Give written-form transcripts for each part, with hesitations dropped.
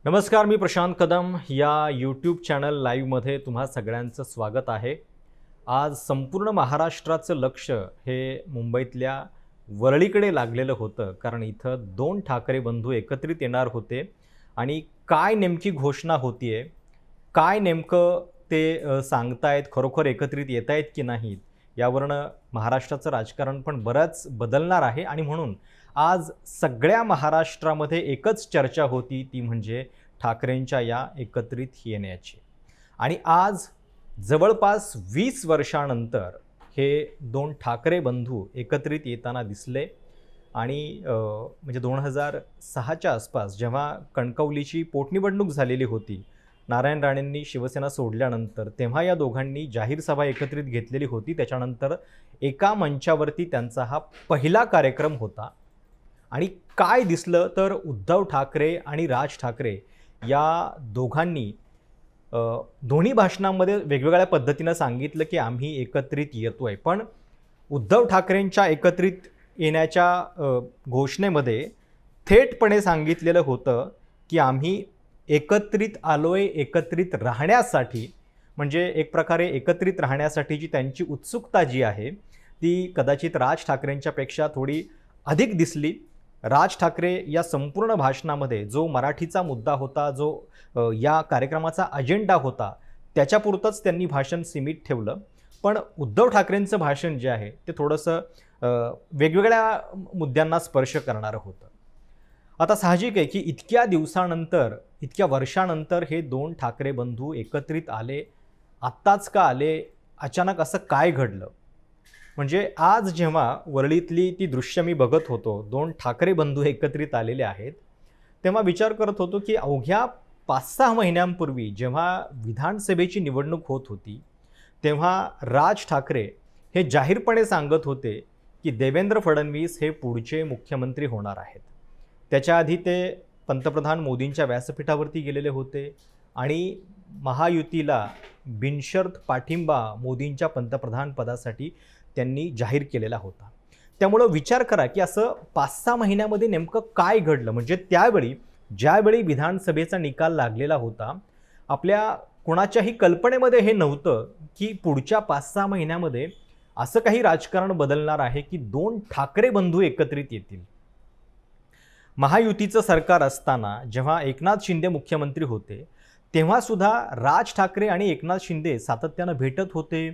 नमस्कार, मी प्रशांत कदम या YouTube channel लाईव्हमध्ये तुम्हा सगळ्यांचं स्वागत आहे। आज संपूर्ण महाराष्ट्राचं लक्ष हे मुंबईतल्या वरळीकडे लागलेलं होतं, कारण इथं दोन ठाकरे बंधू एकत्रित येणार होते आणि काय नेमकी घोषणा होतीये, काय नेमकं ते सांगतायत, खरोखर एकत्रित येतायत की नाहीत, यावरनं महाराष्ट्राचं राजकारण पण बरंच बदलणार आहे। आणि म्हणून आज सगळ्या महाराष्ट्रामध्ये एकच चर्चा होती, ती म्हणजे ठाकरेंच्या या एकत्रित येण्याची। आणि आज जवळपास 20 वर्षांनंतर हे दोन ठाकरे बंधू एकत्रित येताना दिसले। आणि म्हणजे 2006च्या आसपास जेव्हा कणकवलीची पोटनिवडणूक झालेली होती, नारायण राणेंनी शिवसेना सोडल्यानंतर, तेव्हा या दोघांनी जाहीर सभा एकत्रित घेतलेली होती। त्याच्यानंतर एका मंचावरती त्यांचा हा पहिला कार्यक्रम होता। आणि काय दिसलं तर उद्धव ठाकरे आणि राज ठाकरे या दोघांनी दोन्ही भाषणांमध्ये वेगवेगळ्या पद्धतीनं सांगितलं की आम्ही एकत्रित येतोय, पण उद्धव ठाकरेंच्या एकत्रित येण्याच्या घोषणेमध्ये थेटपणे सांगितलेलं होतं की आम्ही एकत्रित आलोय एकत्रित राहण्यासाठी। म्हणजे एक प्रकारे एकत्रित राहण्यासाठीची त्यांची उत्सुकता जी आहे ती कदाचित राज ठाकरेंच्यापेक्षा थोडी अधिक दिसली। राज ठाकरे या संपूर्ण भाषणामध्ये जो मराठीचा मुद्दा होता, जो या कार्यक्रमाचा अजेंडा होता, त्याच्यापुरतंच त्यांनी भाषण सीमित ठेवलं। पण उद्धव ठाकरेंचं भाषण जे आहे ते थोडंसं वेगवेगळ्या मुद्द्यांना स्पर्श करणारं होतं। आता साहजिक आहे की इतक्या दिवसानंतर, इतक्या वर्षानंतर हे दोन ठाकरे बंधू एकत्रित आले। आत्ताच का आले? अचानक असं काय घडलं? म्हणजे आज जेव्हा वरळीतली ती दृश्य मी बघत होतो, दोन ठाकरे बंधू एकत्रित आलेले आहेत, तेव्हा विचार करत होतो की अवघ्या 5-6 महिन्यांपूर्वी जेव्हा विधानसभेची निवडणूक होत होती, तेव्हा राज ठाकरे हे जाहीरपणे सांगत होते की देवेंद्र फडणवीस हे पुढचे मुख्यमंत्री होणार आहेत। त्याच्या आधी ते पंतप्रधान मोदींच्या व्यासपीठावरती गेलेले होते आणि महायुतीला बिनशर्त पाठिंबा मोदींच्या पंतप्रधान पदासाठी त्यांनी जाहीर केलेला होता। त्यामुळे विचार करा की असं 5-6 महिन्यामध्ये नेमकं काय घडलं। म्हणजे त्यावेळी ज्यावेळी विधानसभेचा निकाल लागलेला होता, आपल्या कोणाच्याही कल्पनेमध्ये हे नव्हतं की पुढच्या 5-6 महिन्यामध्ये असं काही राजकारण बदलणार आहे की दोन ठाकरे बंधू एकत्रित येतील। महायुतीचं सरकार असताना जेव्हा एकनाथ शिंदे मुख्यमंत्री होते, तेव्हा सुद्धा राज ठाकरे आणि एकनाथ शिंदे सातत्यानं भेटत होते।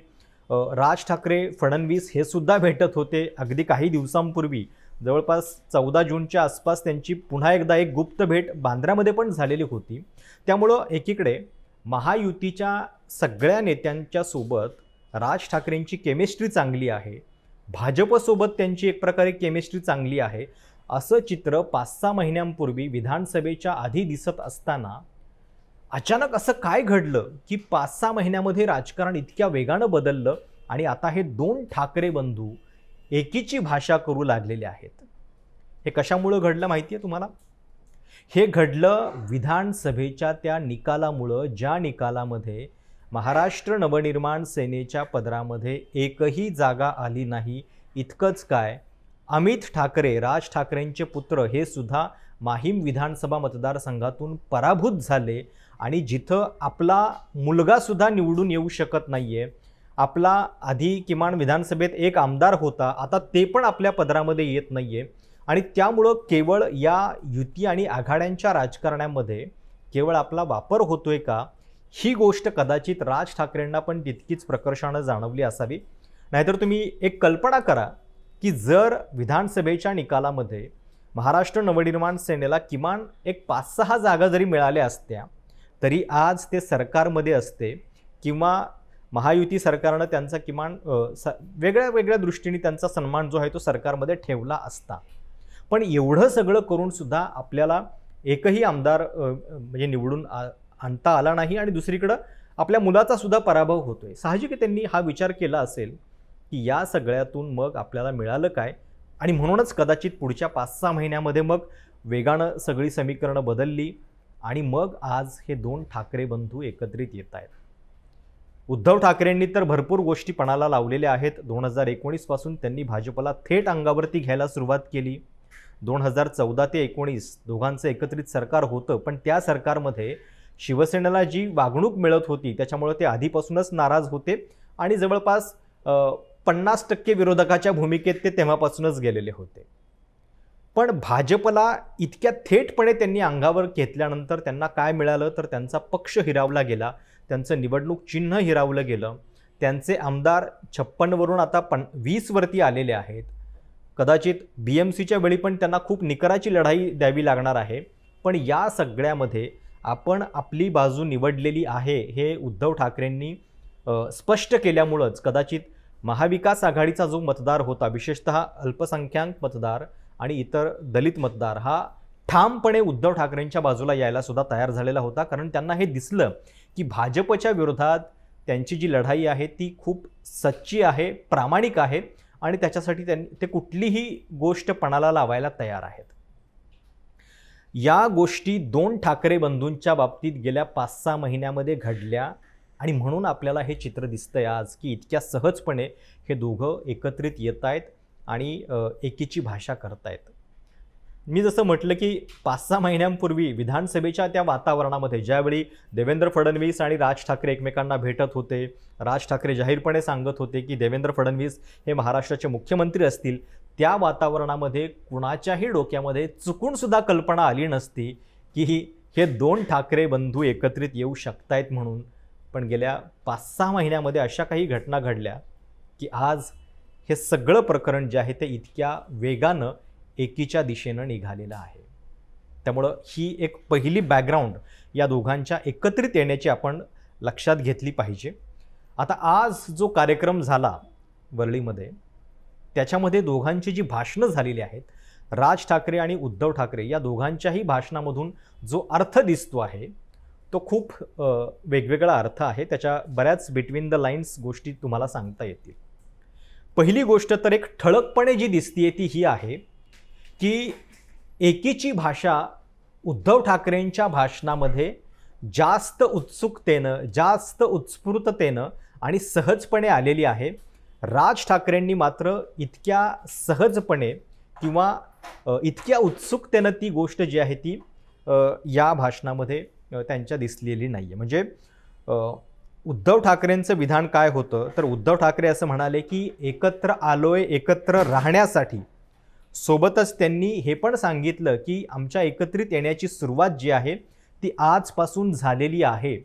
राज ठाकरे फडणवीस हे सुद्धा भेटत होते। अगदी काही दिवसांपूर्वी जवळपास 14 जूनच्या आसपास त्यांची पुन्हा एकदा एक गुप्त भेट बांद्र्यामध्ये पण झालेली होती। त्यामुळं एकीकडे महायुतीच्या सगळ्या नेत्यांच्या सोबत राज ठाकरेंची केमिस्ट्री चांगली आहे, भाजपसोबत त्यांची एक प्रकारे केमिस्ट्री चांगली आहे, असं चित्र 5-6 महिन्यांपूर्वी विधानसभेच्या आधी दिसत असताना अचानक असं काय घडलं की 5-6 महिन्यामध्ये राजकारण इतक्या वेगानं बदललं आणि आता हे दोन ठाकरे बंधू एकीची भाषा करू लागलेले आहेत। हे कशामुळे घडलं माहिती आहे तुम्हाला? हे घडलं विधानसभेच्या त्या निकालामुळे, ज्या निकालामध्ये महाराष्ट्र नवनिर्माण सेनेच्या पदरामध्ये एकही जागा आली नाही। इतकंच काय, अमित ठाकरे, राज ठाकरेंचे पुत्र, हे सुद्धा माहीम विधानसभा मतदारसंघातून पराभूत झाले। आणि जिथं आपला मुलगा सुद्धा निवडून येऊ शकत नाहीये, आपला आधी किमान विधानसभेत एक आमदार होता, आता ते पण आपल्या पदरामध्ये येत नाहीये। आणि त्यामुळं केवळ या युती आणि आघाड्यांच्या राजकारणामध्ये केवळ आपला वापर होतोय का, ही गोष्ट कदाचित राज ठाकरेंना पण तितकीच प्रकर्षानं जाणवली असावी। नाहीतर तुम्ही एक कल्पना करा की जर विधानसभेच्या निकालामध्ये महाराष्ट्र नवनिर्माण सेनेला किमान एक 5-6 जागा जरी मिळाल्या असत्या, तरी आज ते सरकारमध्ये असते, किंवा महायुती सरकारनं त्यांचा किमान वेगळ्या वेगळ्या दृष्टीने त्यांचा सन्मान जो आहे तो सरकारमध्ये ठेवला असता। पण एवढं सगळं करून सुद्धा आपल्याला एकही आमदार म्हणजे निवडून आणता आला नाही आणि दुसरीकडं आपल्या मुलाचा सुद्धा पराभव होतोय। साहजिक त्यांनी हा विचार केला असेल की या सगळ्यातून मग आपल्याला मिळालं काय, आणि म्हणूनच कदाचित पुढच्या 5-6 महिन्यामध्ये मग वेगानं सगळी समीकरणं बदलली आणि मग आज हे दोन ठाकरे बंधू एकत्रित येत आहेत। उद्धव ठाकरेंनी तर भरपूर गोष्टी पणाला लावलेल्या आहेत। 2019 पासून त्यांनी भाजपला थेट अंगावरती घ्यायला सुरुवात केली। 2014 ते 19 दोघांचं एकत्रित सरकार होतं, पण त्या सरकारमध्ये शिवसेनेला जी वागणूक मिळत होती त्याच्यामुळे ते आधीपासूनच नाराज होते आणि जवळपास 50% विरोधकाच्या भूमिकेत ते तेव्हापासूनच गेलेले होते. पण भाजपला इतक्या थेटपणे त्यांनी अंगावर घेतल्यानंतर त्यांना काय मिळालं, तर त्यांचा पक्ष हिरावला गेला, त्यांचं निवडणूक चिन्ह हिरावलं गेलं. त्यांचे आमदार 56 वरून आता 20 वरती आलेले आहेत. कदाचित BMCच्या वेळी पण त्यांना खूप निकराची लढाई द्यावी लागणार आहे. पण या सगळ्यामध्ये आपण आपली बाजू निवडलेली आहे हे उद्धव ठाकरेंनी स्पष्ट केल्यामुळंच कदाचित महाविकास आघाडीचा जो मतदार होता, विशेषतः अल्पसंख्याक मतदार आणि इतर दलित मतदार, हा ठामपणे उद्धव ठाकरेंच्या बाजूला यायला सुद्धा तयार झालेला होता. कारण त्यांना हे दिसलं की भाजपच्या विरोधात त्यांची जी लढाई आहे ती खूप सच्ची आहे, प्रामाणिक आहे आणि त्याच्यासाठी ते कुठलीही गोष्ट पणाला लावायला तयार आहेत. या गोष्टी 2 ठाकरे बंधूंच्या बाबतीत गेल्या 5-6 महिन्यामध्ये घडल्या आणि म्हणून आपल्याला हे चित्र दिसतंय आज की इतक्या सहजपणे हे दोघं एकत्रित येत आहेत आणि एकीची भाषा करतायत. मी जसं म्हटलं की 5-6 महिन्यांपूर्वी विधानसभेच्या त्या वातावरणामध्ये ज्यावेळी देवेंद्र फडणवीस आणि राज ठाकरे एकमेकांना भेटत होते, राज ठाकरे जाहीरपणे सांगत होते की देवेंद्र फडणवीस हे महाराष्ट्राचे मुख्यमंत्री असतील, त्या वातावरणामध्ये कुणाच्याही डोक्यामध्ये चुकून सुद्धा कल्पना आली नसती की हे 2 ठाकरे बंधू एकत्रित येऊ शकतायत म्हणून. पण गेल्या 5-6 महिन्यामध्ये अशा काही घटना घडल्या की आज हे सगळं प्रकरण जे आहे ते इतक्या वेगानं एकीच्या दिशेनं निघालेलं आहे. त्यामुळं ही एक पहिली बॅकग्राऊंड या दोघांच्या एकत्रित येण्याची आपण लक्षात घेतली पाहिजे. आता आज जो कार्यक्रम झाला वरळीमध्ये, त्याच्यामध्ये दोघांची जी भाषणं झालेली आहेत, राज ठाकरे आणि उद्धव ठाकरे या दोघांच्याही भाषणामधून जो अर्थ दिसतो आहे तो खूप वेगवेगळा अर्थ आहे. त्याच्या बऱ्याच बिटवीन द लाईन्स गोष्टी तुम्हाला सांगता येतील. पहिली गोष्ट तर एक ठळकपणे जी दिसतीये ती ही आहे की एकीची भाषा उद्धव ठाकरेंच्या भाषणामध्ये जास्त उत्सुकतेनं, जास्त उत्स्फूर्ततेनं आणि सहजपणे आलेली आहे. राज ठाकरेंनी मात्र इतक्या सहजपणे किंवा इतक्या उत्सुकतेनं ती गोष्ट जी आहे ती या भाषणामध्ये त्यांच्या दिसलेली नाही आहे. म्हणजे उद्धव ठाकरेंचं विधान काय होतं, तर उद्धव ठाकरे असं म्हणाले की एकत्र आलोय एकत्र राहण्यासाठी. सोबतच त्यांनी हे पण सांगितलं की आमच्या एकत्रित येण्याची सुरुवात जी आहे ती आजपासून झालेली आहे.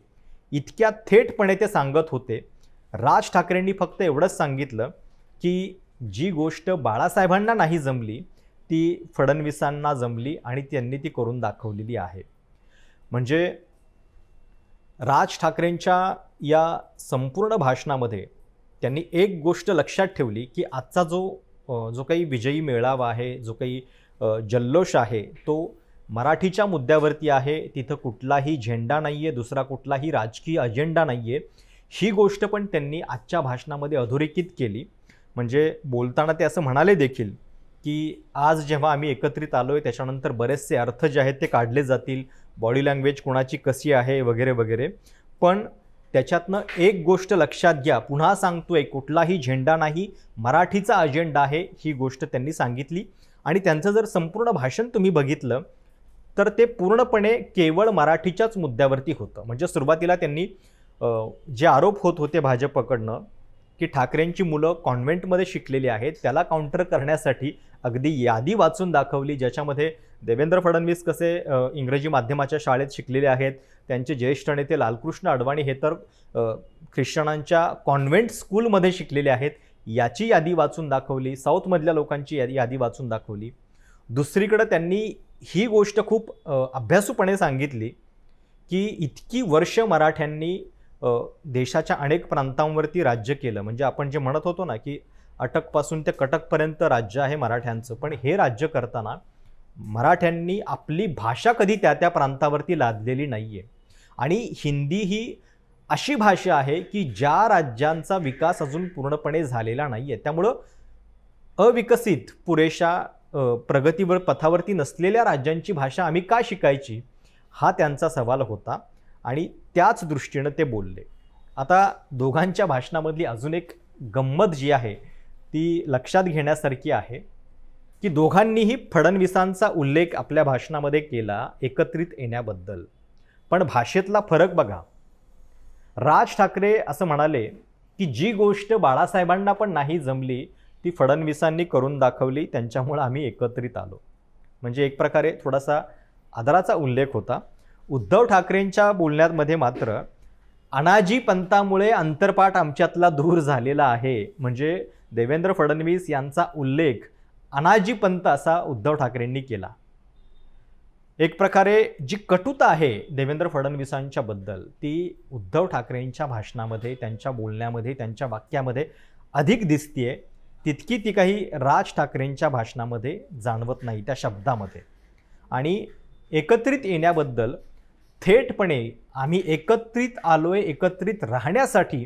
इतक्या थेटपणे ते सांगत होते. राज ठाकरेंनी फक्त एवढंच सांगितलं की जी गोष्ट बाळासाहेबांना नाही जमली ती फडणवीसांना जमली आणि त्यांनी ती करून दाखवलेली आहे. म्हणजे राज ठाकरेंच्या या संपूर्ण भाषणामध्ये त्यांनी एक गोष्ट लक्षात ठेवली की आजचा जो काही विजयी मेळावा आहे, जो काही जल्लोष आहे, तो मराठीच्या मुद्द्यावरती आहे. तिथं कुठलाही झेंडा नाही आहे, दुसरा कुठलाही राजकीय अजेंडा नाही आहे. ही गोष्ट पण त्यांनी आजच्या भाषणामध्ये अधोरेखित केली. म्हणजे बोलताना ते असं म्हणाले देखील की आज जेव्हा आम्ही एकत्रित आलोय त्याच्यानंतर बरेचसे अर्थ जे आहेत ते काढले जातील, बॉडी लँग्वेज कोणाची कशी आहे वगैरे वगैरे. पण त्याच्यातनं एक गोष्ट लक्षात घ्या, पुन्हा सांगतोय, कुठलाही झेंडा नाही, मराठीचा अजेंडा आहे, ही गोष्ट त्यांनी सांगितली. आणि त्यांचं जर संपूर्ण भाषण तुम्ही बघितलं तर ते पूर्णपणे केवळ मराठीच्याच मुद्द्यावरती होतं. म्हणजे सुरुवातीला त्यांनी जे आरोप होत होते भाजपकडनं की ठाकरेंची मुलं कॉन्व्हेंटमध्ये शिकलेली आहेत, त्याला काउंटर करण्यासाठी अगदी यादी वाचून दाखवली, ज्याच्यामध्ये देवेंद्र फडणवीस कसे इंग्रजी माध्यमाच्या शाळेत शिकलेले आहेत, त्यांचे ज्येष्ठ नेते लालकृष्ण अडवाणी हे तर ख्रिश्चनांच्या कॉन्व्हेंट स्कूलमध्ये शिकलेले आहेत, याची यादी वाचून दाखवली. साऊथमधल्या लोकांची यादी वाचून दाखवली. दुसरीकडे त्यांनी ही गोष्ट खूप अभ्यासूपणे सांगितली की इतकी वर्ष मराठ्यांनी देशाच्या अनेक प्रांतांवरती राज्य केलं. म्हणजे आपण जे म्हणत होतो ना की अटकपासून ते कटकपर्यंत राज्य आहे मराठ्यांचं, पण हे राज्य करताना मराठ्यांनी आपली भाषा कधी त्या त्या प्रांतावरती लादलेली नाही आहे. आणि हिंदी ही अशी भाषा आहे की ज्या राज्यांचा विकास अजून पूर्णपणे झालेला नाही आहे. त्यामुळं अविकसित, पुरेशा प्रगतीवर पथावरती नसलेल्या राज्यांची भाषा आम्ही का शिकायची, हा त्यांचा सवाल होता आणि त्याच दृष्टीनं ते बोलले. आता दोघांच्या भाषणामधली अजून एक गंमत जी आहे ती लक्षात घेण्यासारखी आहे की दोघांनीही फडणवीसांचा उल्लेख आपल्या भाषणामध्ये केला एकत्रित येण्याबद्दल. पण भाषेतला फरक बघा. राज ठाकरे असं म्हणाले की जी गोष्ट बाळासाहेबांना पण नाही जमली ती फडणवीसांनी करून दाखवली, त्यांच्यामुळे आम्ही एकत्रित आलो. म्हणजे एक प्रकारे थोडासा आदराचा उल्लेख होता. उद्धव ठाकरेंच्या बोलण्यामध्ये मात्र अनाजी पंतामुळे अंतरपाठ आमच्यातला दूर झालेला आहे. म्हणजे देवेंद्र फडणवीस यांचा उल्लेख अनाजी पंत असा उद्धव ठाकरेंनी केला. एक प्रकारे जी कटुता आहे देवेंद्र फडणवीसांच्या बद्दल ती उद्धव ठाकरेंच्या भाषणामध्ये, त्यांच्या बोलण्यामध्ये, त्यांच्या वाक्यामध्ये अधिक दिसतीये. तितकी ती काही राज ठाकरेंच्या भाषणामध्ये जाणवत नाही, त्या शब्दामध्ये. आणि एकत्रित येण्याबद्दल थेटपणे आम्ही एकत्रित आलोय एकत्रित राहण्यासाठी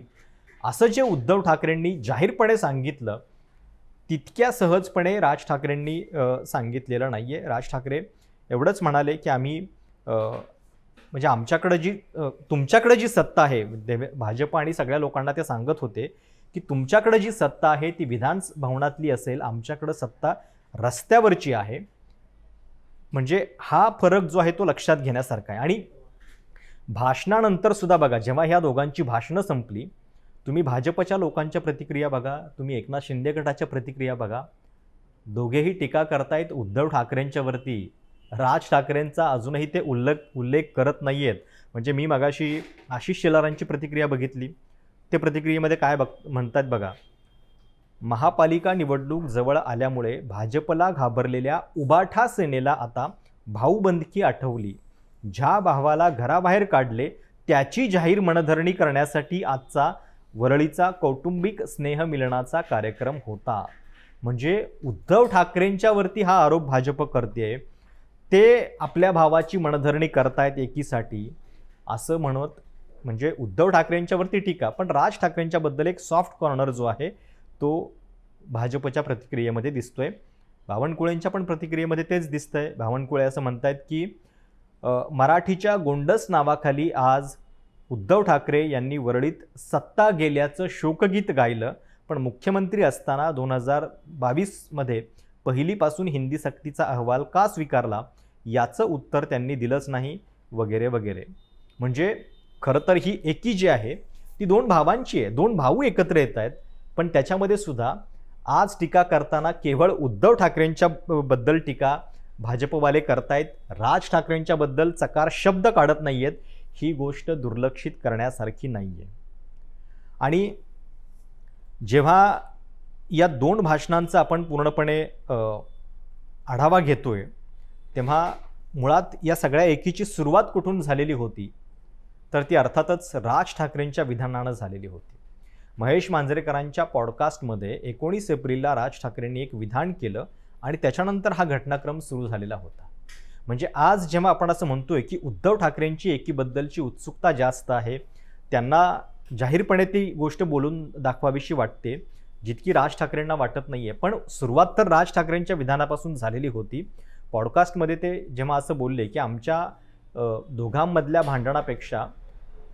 असं जे उद्धव ठाकरेंनी जाहीरपणे सांगितलं तितक्या सहजपणे राज ठाकरेंनी सांगितलेलं नाही आहे. राज ठाकरे एवढंच म्हणाले की आम्ही म्हणजे आमच्याकडे तुमच्याकडे जी सत्ता आहे, भाजप आणि सगळ्या लोकांना ते सांगत होते की तुमच्याकडे जी सत्ता आहे ती विधान भवनातली असेल, आमच्याकडे सत्ता रस्त्यावरची आहे. म्हणजे हा फरक जो आहे तो लक्षात घेण्यासारखा आहे. आणि भाषणानंतर सुद्धा बघा, जेव्हा ह्या दोघांची भाषणं संपली, तुम्ही भाजपच्या लोकांच्या प्रतिक्रिया बघा, तुम्ही एकनाथ शिंदे गटाच्या प्रतिक्रिया बघा. दोघेही टीका करतायत उद्धव ठाकरेंच्यावरती. राज ठाकरेंचा अजूनही ते उल्लेख करत नाही आहेत. म्हणजे मी मगाशी आशिष शेलारांची प्रतिक्रिया बघितली. ते प्रतिक्रियेमध्ये काय म्हणतात बघा. महापालिका निवडणूक जवळ आल्यामुळे भाजपला घाबरलेल्या उबाठा सेनेला आता भाऊबंदकी आठवली. ज्या भावाला घराबाहेर काढले त्याची जाहीर मनधरणी करण्यासाठी आजचा वरळीचा कौटुंबिक स्नेहमिलनाचा कार्यक्रम होता. म्हणजे उद्धव ठाकरेंच्यावरती हा आरोप भाजप करते, ते आपल्या भावाची मनधरणी करतायत एकीसाठी असं म्हणत. म्हणजे उद्धव ठाकरेंच्यावरती टीका, पण राज ठाकरेंच्याबद्दल एक सॉफ्ट कॉर्नर जो आहे तो भाजपच्या प्रतिक्रियेमध्ये दिसतोय. बावनकुळेंच्या पण प्रतिक्रियेमध्ये तेच दिसतंय. बावनकुळे असं म्हणतायत की मराठीच्या गोंडस नावाखाली आज उद्धव ठाकरे यांनी वरळीत सत्ता गेल्याचं शोकगीत गायलं, पण मुख्यमंत्री असताना 2022मध्ये पहिलीपासून हिंदी सक्तीचा अहवाल का स्वीकारला याचं उत्तर त्यांनी दिलंच नाही, वगैरे वगैरे. म्हणजे खरं तर ही एकी जी आहे ती दोन भावांची आहे. दोन भाऊ एकत्र येत आहेत, पण त्याच्यामध्ये सुद्धा आज टीका करताना केवळ उद्धव ठाकरेंच्या बद्दल टीका भाजपवाले करतायत, राज ठाकरेंच्या बद्दल चकार शब्द काढत नाहीयेत. ही गोष्ट दुर्लक्षित करण्यासारखी नाहीये. आणि जेव्हा या दोन भाषणांचा आपण पूर्णपणे आढावा घेतोय तेव्हा मुळात या सगळ्या एकीची सुरुवात कुठून झालेली होती, तर ती अर्थातच राज ठाकरेंच्या विधानानं झालेली होती. महेश मांजरेकरांच्या पॉडकास्टमध्ये 19 एप्रिलला राज ठाकरेंनी एक विधान केलं आणि त्याच्यानंतर हा घटनाक्रम सुरू झालेला होता. म्हणजे आज जेव्हा आपण असं म्हणतोय की उद्धव ठाकरेंची एकीबद्दलची उत्सुकता जास्त आहे, त्यांना जाहीरपणे ती गोष्ट बोलून दाखवावीशी वाटते जितकी राज ठाकरेंना वाटत नाहीये. पण सुरुवात तर राज ठाकरेंच्या विधानापासून झालेली होती. पॉडकास्टमध्ये ते जेव्हा असं बोलले की आमच्या दोघांमधल्या भांडणापेक्षा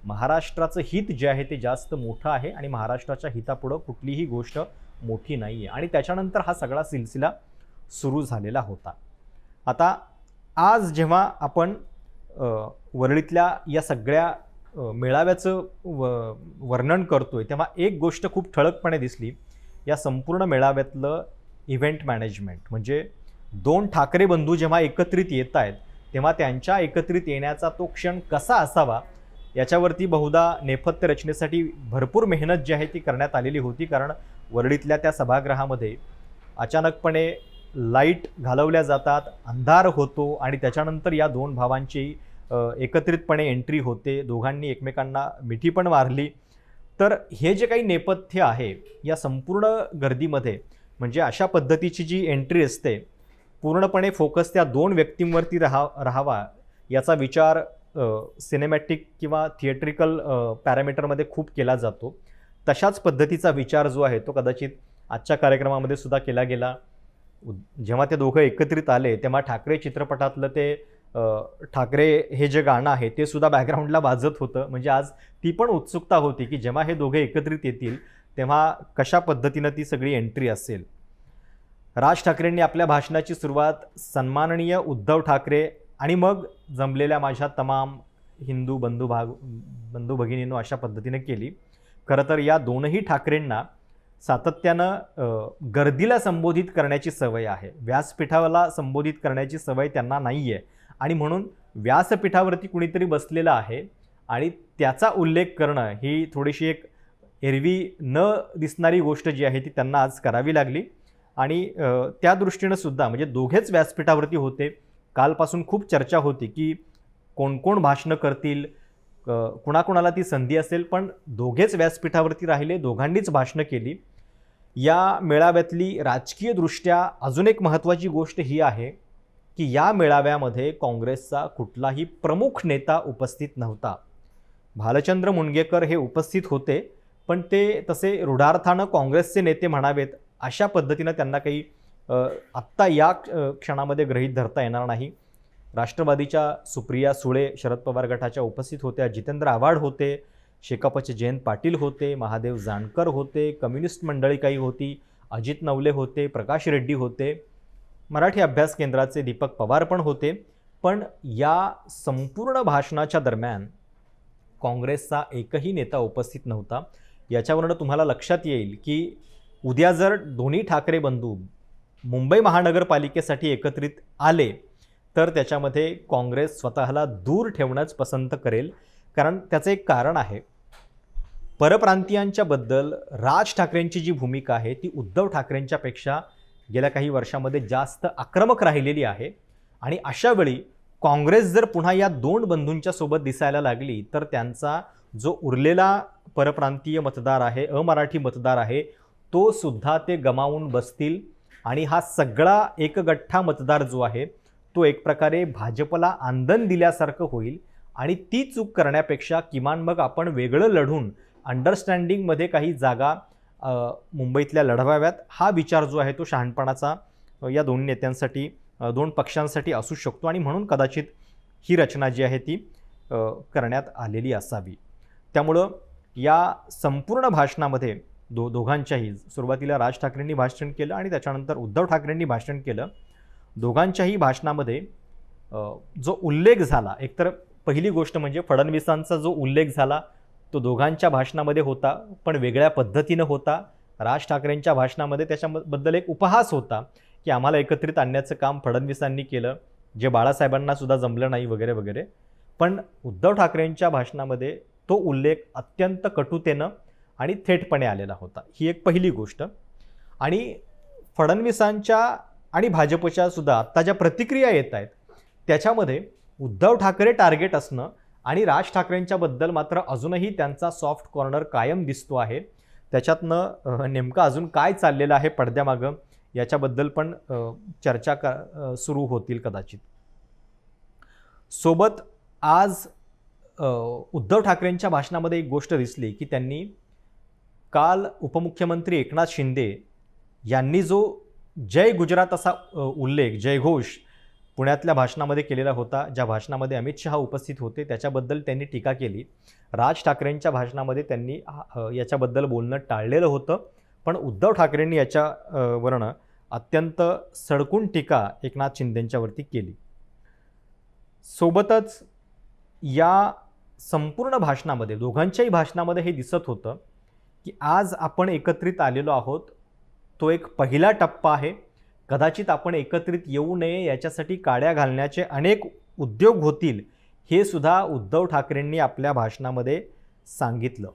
महाराष्ट्राचं हित जे आहे ते जास्त मोठं आहे आणि महाराष्ट्राच्या हितापुढं कुठलीही गोष्ट मोठी नाही आहे. आणि त्याच्यानंतर हा सगळा सिलसिला सुरू झालेला होता. आता आज जेव्हा आपण वरळीतल्या या सगळ्या मेळाव्याचं वर्णन करतोय तेव्हा एक गोष्ट खूप ठळकपणे दिसली. या संपूर्ण मेळाव्यातलं इव्हेंट मॅनेजमेंट. म्हणजे दोन ठाकरे बंधू जेव्हा एकत्रित येत आहेत तेव्हा त्यांच्या एकत्रित येण्याचा तो क्षण कसा असावा याच्यावरती बहुधा नेपथ्य रचनेसाठी भरपूर मेहनत जी आहे ती करण्यात आलेली होती. कारण वरळीतल्या त्या सभागृहामध्ये अचानकपणे लाईट घालवल्या जातात, अंधार होतो आणि त्याच्यानंतर या दोन भावांची एकत्रितपणे एंट्री होते. दोघांनी एकमेकांना मिठी पण मारली. तर हे जे काही नेपथ्य आहे या संपूर्ण गर्दीमध्ये, म्हणजे अशा पद्धतीची जी एंट्री असते पूर्णपणे फोकस त्या दोन व्यक्तींवरती राहावा याचा विचार सिनेमॅटिक किंवा थिएट्रिकल पॅरामीटरमध्ये खूप केला जातो. तशाच पद्धतीचा विचार जो आहे तो कदाचित आजच्या कार्यक्रमामध्ये सुद्धा केला गेला. जेव्हा ते दोघं एकत्रित आले तेव्हा ठाकरे चित्रपटातलं ते ठाकरे हे जे गाणं आहे ते सुद्धा बॅकग्राऊंडला वाजत होतं. म्हणजे आज ती पण उत्सुकता होती की जेव्हा हे दोघे एकत्रित येतील तेव्हा कशा पद्धतीनं ती सगळी एंट्री असेल. राज ठाकरेंनी आपल्या भाषणाची सुरुवात सन्माननीय उद्धव ठाकरे आणि मग जमलेल्या माझ्या तमाम हिंदू बंधू भगिनींनो अशा पद्धतीने केली. खरं तर या दोनही ठाकरेंना सातत्यानं गर्दीला संबोधित करण्याची सवय आहे. व्यासपीठाला संबोधित करण्याची सवय त्यांना नाही आहे आणि म्हणून व्यासपीठावरती कुणीतरी बसलेलं आहे आणि त्याचा उल्लेख करणं ही थोडीशी एक एरवी न दिसणारी गोष्ट जी आहे ती त्यांना आज करावी लागली. आणि त्या दृष्टीनं सुद्धा म्हणजे दोघेच व्यासपीठावरती होते. कालपासून खूप चर्चा होती की कोण कोण भाषणं करतील, कुणाकुणाला ती संधी असेल, पण दोघेच व्यासपीठावरती राहिले, दोघांनीच भाषणं केली. या मेळाव्यातली राजकीयदृष्ट्या अजून एक महत्त्वाची गोष्ट ही आहे की या मेळाव्यामध्ये काँग्रेसचा कुठलाही प्रमुख नेता उपस्थित नव्हता. भालचंद्र मुणगेकर हे उपस्थित होते, पण ते तसे रूढार्थानं काँग्रेसचे नेते म्हणावेत अशा पद्धतीनं त्यांना काही आत्ता या क्षणामध्ये गृहीत धरता येणार नाही. राष्ट्रवादीच्या सुप्रिया सुळे शरद पवार गटाच्या उपस्थित होत्या, जितेंद्र आव्हाड होते, शेकापचे जयंत पाटील होते, महादेव जानकर होते, कम्युनिस्ट मंडळी काही होती, अजित नवले होते, प्रकाश रेड्डी होते, मराठी अभ्यास केंद्राचे दीपक पवार पण होते. पण या संपूर्ण भाषणाच्या दरम्यान काँग्रेसचा एकही नेता उपस्थित नव्हता. याच्यावरून तुम्हाला लक्षात येईल की उद्या जर दोन्ही ठाकरे बंधू मुंबई महानगरपालिकेसाठी एकत्रित आले तर त्याच्यामध्ये काँग्रेस स्वतःला दूर ठेवणंच पसंत करेल. कारण त्याचं एक कारण आहे. परप्रांतीयांच्याबद्दल राज ठाकरेंची जी भूमिका आहे ती उद्धव ठाकरेंच्यापेक्षा गेल्या काही वर्षामध्ये जास्त आक्रमक राहिलेली आहे. आणि अशावेळी काँग्रेस जर पुन्हा या दोन बंधूंच्या सोबत दिसायला लागली तर त्यांचा जो उरलेला परप्रांतीय मतदार आहे, अमराठी मतदार आहे, तो सुद्धा ते गमावून बसतील. आणि हा सगळा एकगठ्ठा मतदार जो आहे तो एक प्रकारे भाजपला आंदण दिल्यासारखं होईल. आणि ती चूक करण्यापेक्षा किमान मग आपण वेगळं लढून अंडरस्टँडिंगमध्ये काही जागा मुंबईतल्या लढवाव्यात, हा विचार जो आहे तो शहाणपणाचा या दोन नेत्यांसाठी, दोन पक्षांसाठी असू शकतो. आणि म्हणून कदाचित ही रचना जी आहे ती करण्यात आलेली असावी. त्यामुळं या संपूर्ण भाषणामध्ये दोघांच्याही, सुरुवातीला राज ठाकरेंनी भाषण केलं आणि त्याच्यानंतर उद्धव ठाकरेंनी भाषण केलं, दोघांच्याही भाषणामध्ये जो उल्लेख झाला, एकतर पहिली गोष्ट म्हणजे फडणवीसांचा जो उल्लेख झाला तो दोघांच्या भाषणामध्ये होता, पण वेगळ्या पद्धतीनं होता. राज ठाकरेंच्या भाषणामध्ये त्याच्याबद्दल एक उपहास होता की आम्हाला एकत्रित आणण्याचं काम फडणवीसांनी केलं, जे बाळासाहेबांना सुद्धा जमलं नाही वगैरे वगैरे. पण उद्धव ठाकरेंच्या भाषणामध्ये तो उल्लेख अत्यंत कटुतेनं आणि थेटपणे आलेला होता. ही एक पहिली गोष्ट. आणि फडणवीसांच्या आणि भाजपच्या सुद्धा आत्ता ज्या प्रतिक्रिया येत आहेत त्याच्यामध्ये उद्धव ठाकरे टार्गेट असणं आणि राज ठाकरेंच्याबद्दल मात्र अजूनही त्यांचा सॉफ्ट कॉर्नर कायम दिसतो आहे. त्याच्यातनं नेमकं अजून काय चाललेलं आहे पडद्यामागं याच्याबद्दल पण चर्चा सुरू होतील कदाचित. सोबत आज उद्धव ठाकरेंच्या भाषणामध्ये एक गोष्ट दिसली की त्यांनी काल उपमुख्यमंत्री एकनाथ शिंदे यांनी जो जय गुजरात असा उल्लेख, जयघोष पुण्यातल्या भाषणामध्ये केलेला होता, ज्या भाषणामध्ये अमित शहा उपस्थित होते, त्याच्याबद्दल त्यांनी टीका केली. राज ठाकरेंच्या भाषणामध्ये त्यांनी याच्याबद्दल बोलणं टाळलेलं होतं, पण उद्धव ठाकरेंनी याच्यावरनं अत्यंत सडकून टीका एकनाथ शिंदेंच्यावरती केली. सोबतच या संपूर्ण भाषणामध्ये, दोघांच्याही भाषणामध्ये हे दिसत होतं की आज आपण एकत्रित आलेलो आहोत, तो एक पहिला टप्पा आहे. कदाचित आपण एकत्रित येऊ नये याच्यासाठी काड्या घालण्याचे अनेक उद्योग होतील, हे सुद्धा उद्धव ठाकरेंनी आपल्या भाषणामध्ये सांगितलं.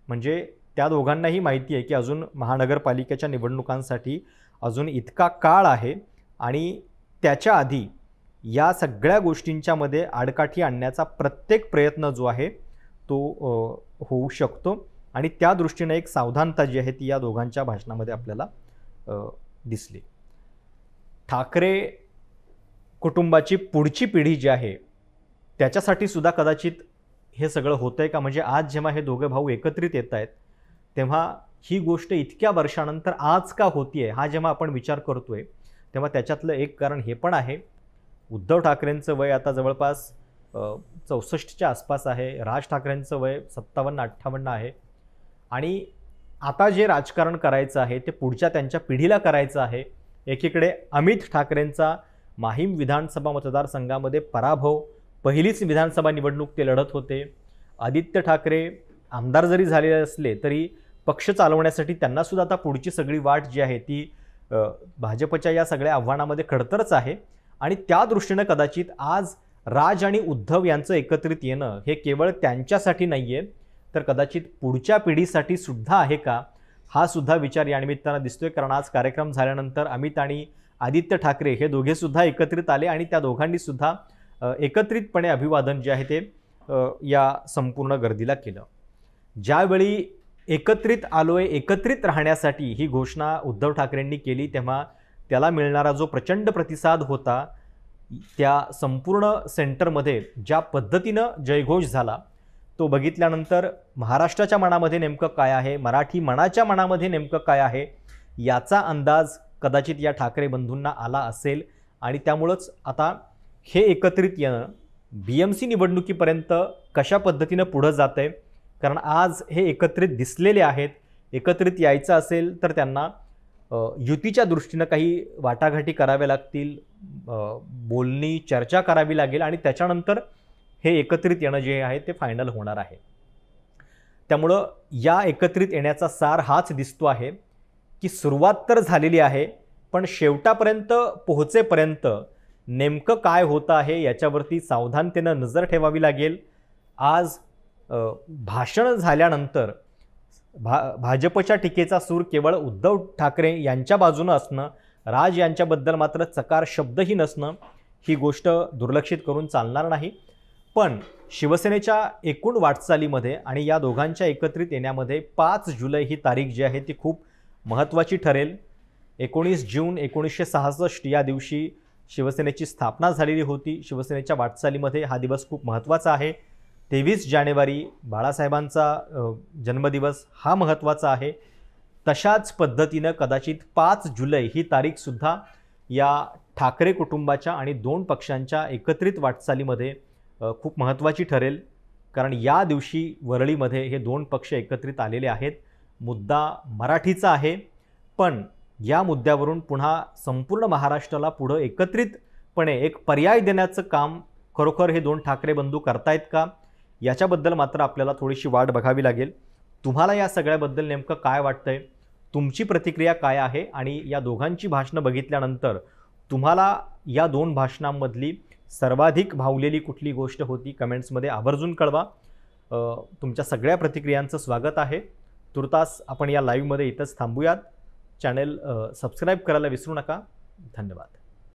म्हणजे त्या दोघांनाही माहिती आहे की अजून महानगरपालिकेच्या निवडणुकांसाठी अजून इतका काळ आहे आणि त्याच्या आधी या सगळ्या गोष्टींच्यामध्ये आडकाठी आणण्याचा प्रत्येक प्रयत्न जो आहे तो होऊ शकतो. आणि त्या दृष्टीने एक सावधानता जी आहे ती या दोघांच्या भाषणामध्ये आपल्याला दिसली. ठाकरे कुटुंबाची पुढची पिढी जी आहे त्याच्यासाठी सुद्धा कदाचित हे सगळं होतं आहे का? म्हणजे आज जेव्हा हे दोघे भाऊ एकत्रित येत आहेत तेव्हा ही गोष्ट इतक्या वर्षानंतर आज का होतीये हा जेव्हा आपण विचार करतोय तेव्हा त्याच्यातलं एक कारण हे पण आहे, उद्धव ठाकरेंचं वय आता जवळपास 64च्या आसपास आहे, राज ठाकरेंचं वय 57-58 आहे. आणि आता जे राजकारण करायचं आहे ते पुढच्या त्यांच्या पिढीला करायचं आहे. एकीकडे अमित ठाकरेंचा माहीम विधानसभा मतदारसंघामध्ये पराभव, पहिलीच विधानसभा निवडणूक ते लढत होते. आदित्य ठाकरे आमदार जरी झालेले असले तरी पक्ष चालवण्यासाठी त्यांना सुद्धा आता पुढची सगळी वाट जी आहे ती भाजपच्या या सगळ्या आव्हानामध्ये खडतरच आहे. आणि त्या दृष्टीनं कदाचित आज राज आणि उद्धव यांचं एकत्रित येणं हे केवळ त्यांच्यासाठी नाही आहे, तर कदाचित पुढच्या पिढीसाठी सुद्धा आहे का, हा सुद्धा विचार या निमित्तानं दिसतोय. कारण आज कार्यक्रम झाल्यानंतर अमित आणि आदित्य ठाकरे हे दोघे सुद्धा एकत्रित आले आणि त्या दोघांनी सुद्धा एकत्रितपणे अभिवादन जे आहे ते या संपूर्ण गर्दीला केलं. ज्यावेळी एकत्रित आलोय, एकत्रित राहण्यासाठी ही घोषणा उद्धव ठाकरेंनी केली, तेव्हा त्याला मिळणारा जो प्रचंड प्रतिसाद होता, त्या संपूर्ण सेंटरमध्ये ज्या पद्धतीनं जयघोष झाला तो बघितल्यानंतर महाराष्ट्राच्या मनामध्ये नेमकं काय आहे, मराठी मनाच्या मनामध्ये नेमकं काय आहे याचा अंदाज कदाचित या ठाकरे बंधूंना आला असेल. आणि त्यामुळंच आता हे एकत्रित येणं BMC निवडणुकीपर्यंत कशा पद्धतीनं पुढं जातं आहे, कारण आज हे एकत्रित दिसलेले आहेत. एकत्रित यायचं असेल तर त्यांना युतीच्या दृष्टीनं काही वाटाघाटी कराव्या लागतील, बोलणी चर्चा करावी लागेल आणि त्याच्यानंतर हे एकत्रित येणं जे आहे ते फायनल होणार आहे. त्यामुळं या एकत्रित येण्याचा सार हाच दिसतो आहे की सुरुवात तर झालेली आहे, पण शेवटापर्यंत पोहोचेपर्यंत नेमकं काय होतं आहे याच्यावरती सावधानतेनं नजर ठेवावी लागेल. आज भाषण झाल्यानंतर भाजपच्या टीकेचा सूर केवळ उद्धव ठाकरे यांच्या बाजूनं असणं, राज यांच्याबद्दल मात्र चकार शब्दही नसणं, ही गोष्ट दुर्लक्षित करून चालणार नाही. पण शिवसेनेच्या एकूण वाटचालीमध्ये आणि या दोघांच्या एकत्रित येण्यामध्ये 5 जुलै ही तारीख जी आहे ती खूप महत्त्वाची ठरेल. 19 जून 1966 या दिवशी शिवसेनेची स्थापना झालेली होती. शिवसेनेच्या वाटचालीमध्ये हा दिवस खूप महत्त्वाचा आहे. 23 जानेवारी बाळासाहेबांचा जन्मदिवस हा महत्त्वाचा आहे. तशाच पद्धतीनं कदाचित 5 जुलै ही तारीखसुद्धा या ठाकरे कुटुंबाच्या आणि 2 पक्षांच्या एकत्रित वाटचालीमध्ये खूप महत्त्वाची ठरेल. कारण या दिवशी वरळीमध्ये हे 2 पक्ष एकत्रित आलेले आहेत. मुद्दा मराठीचा आहे, पण या मुद्द्यावरून पुन्हा संपूर्ण महाराष्ट्राला पुढं एकत्रितपणे एक पर्याय देण्याचं काम खरोखर हे 2 ठाकरे बंधू करतायत का, याच्याबद्दल मात्र आपल्याला थोडीशी वाट बघावी लागेल. तुम्हाला या सगळ्याबद्दल नेमकं काय वाटतंय, तुमची प्रतिक्रिया काय आहे आणि या दोघांची भाषणं बघितल्यानंतर तुम्हाला या 2 भाषणांमधली सर्वाधिक भावलेली कुठली गोष्ट होती, कमेंट्समध्ये आवर्जून कळवा. तुमच्या सगळ्या प्रतिक्रियांचं स्वागत आहे. तुर्तास आपण या लाईव्हमध्ये इथंच थांबूयात. चॅनल सबस्क्राईब करायला विसरू नका. धन्यवाद.